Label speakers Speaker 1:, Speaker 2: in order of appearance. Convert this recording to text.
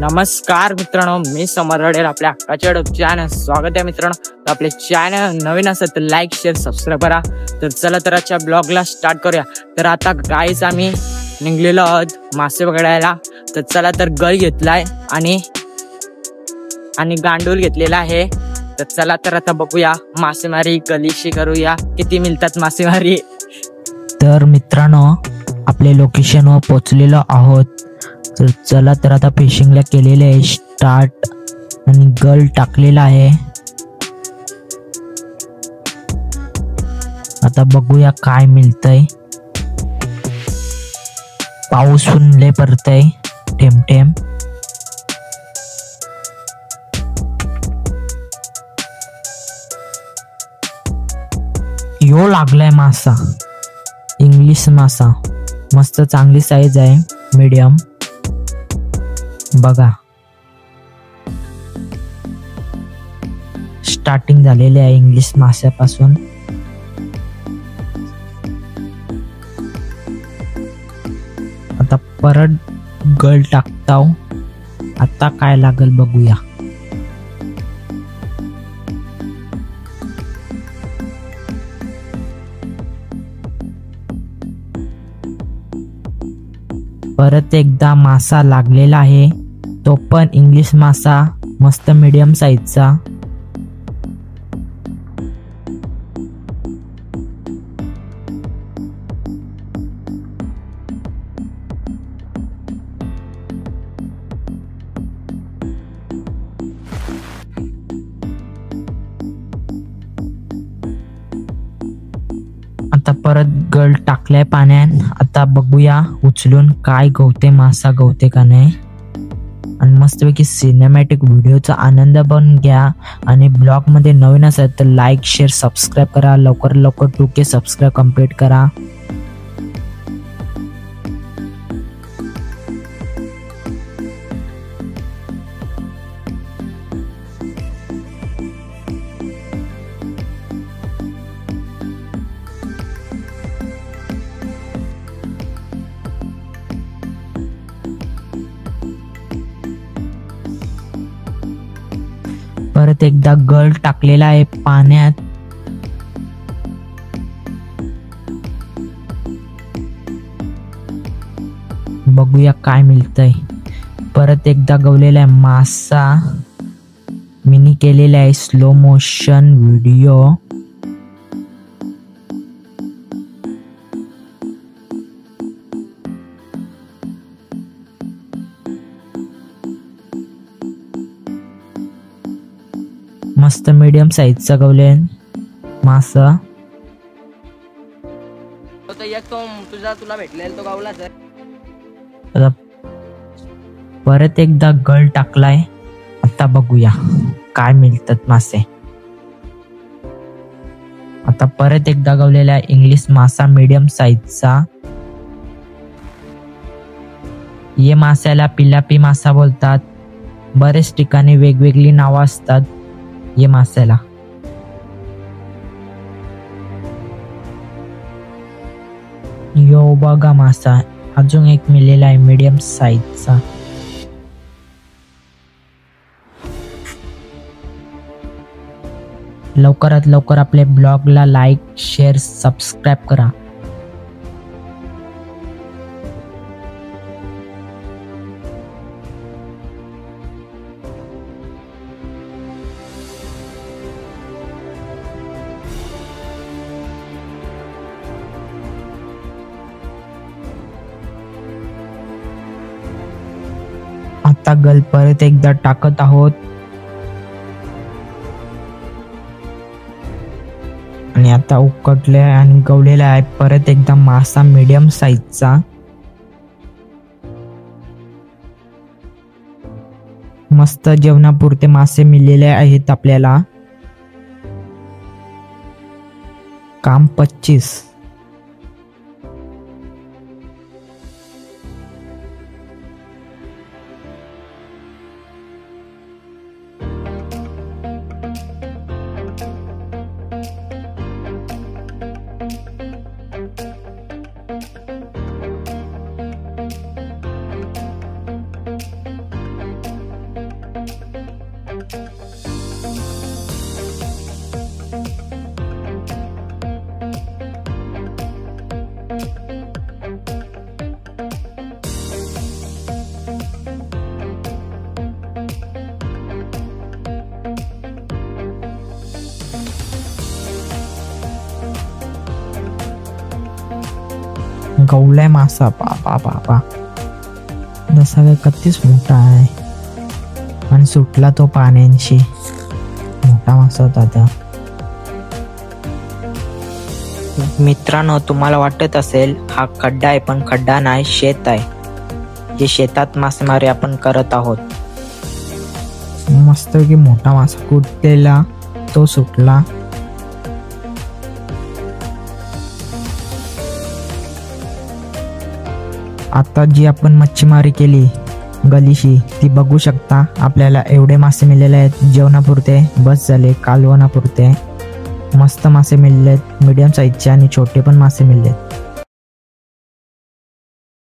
Speaker 1: नमस्कार मित्रांनो, मी समर रडेल आपल्या हक्काच्या युट्यूब चॅनल स्वागत आहे मित्रांनो. आपले चॅनल नवीन असेल तर लाईक शेअर सबस्क्राईब करा. तर चला तर आजच्या ब्लॉगला स्टार्ट करूया. तर आता गाईस आम्ही निघलेलो आहोत मासे पकडायला. तर चला तर गळ घेतलाय आणि गांडूल घेतलेला आहे. तर चला तर आता बघूया मासेमारी कलीशी करूया, किती मिळतात मासेमारी.
Speaker 2: तर मित्रांनो, आपल्या लोकेशनवर पोहोचलेलो आहोत. तर चला तर आता फिशिंगला केलेले आहे स्टार्ट आणि गल टाकलेला आहे. आता बघूया काय मिळतंय. पाऊस लय पडतंय थेंब थेंब. यो लागलाय मासा, इंग्लिश मासा. मस्त चांगली साईज आहे, मीडियम. बघा स्टार्टिंग झालेली आहे इंग्लिश माशापासून. आता परत गळ टाकताव. आता काय लागल बघूया. परत एकदा मासा लागलेला आहे, तो पण इंग्लिश मासा, मस्त मीडियम साईजचा. आता परत गळ टाकलाय पाण्यात. आता बघूया उचलून काय गवते, मासा गवते का नाही. आणि मस्तपैकी सिनेमॅटिक व्हिडिओचा आनंद पण घ्या. आणि ब्लॉग मध्ये नवीन असेल तर लाईक शेअर सबस्क्राईब करा. लवकर 2K सबस्क्राईब कंप्लीट करा. परत एकदा गळ टाकलेला आहे पाण्यात. बघूया काय मिळतंय. परत एकदा गवलेला आहे मासा. मिनी केलेला आहे स्लो मोशन व्हिडिओ. मस्त मीडियम साईजचा गवले मासा.
Speaker 1: तुला भेटलेला तो गावला सर.
Speaker 2: परत एकदा गळ टाकलाय. आता बघूया काय मिळतात मासे. आता परत एकदा गवलेला इंग्लिश मासा, मीडियम साईजचा. ये माशाला पिलापी मासा बोलतात. बरेच ठिकाणी वेगवेगळी नावं असतात ये माशाला. यो बघा मासा, अजून एक मिळालेला आहे मीडियम साईजचा. लवकरात लवकर आपल्या ब्लॉगला लाईक शेअर सबस्क्राईब करा. आता गल परत एकदा टाकत आहोत. आणि आता उकटले आणि गवलेला आहे परत एकदा मासा, मीडियम साईजचा. मस्त जेवणापुरते मासे मिळालेले आहेत आपल्याला. काम 25. गवलाय मासा. बाबा बाबा, जसा काय कधीच मोठा आहे. आणि सुटला तो पाण्यांशी. मोठा मासा होता त्या. मित्रांनो, तुम्हाला वाटत असेल हा खड्डा आहे, पण खड्डा नाही, शेत आहे. जे शेतात मासेमारी आपण करत आहोत. मस्तपैकी मोठा मासा कुठलेला तो सुटला. आता जी आपण मच्छीमारी केली गलीशी, ती बघू शकता. आपल्याला एवढे मासे मिळालेले आहेत जेवणापुरते, बस झाले. कालवणापुरते मस्त मासे मिळलेत, मीडियम साईजचे आणि छोटे पण मासे मिळलेत.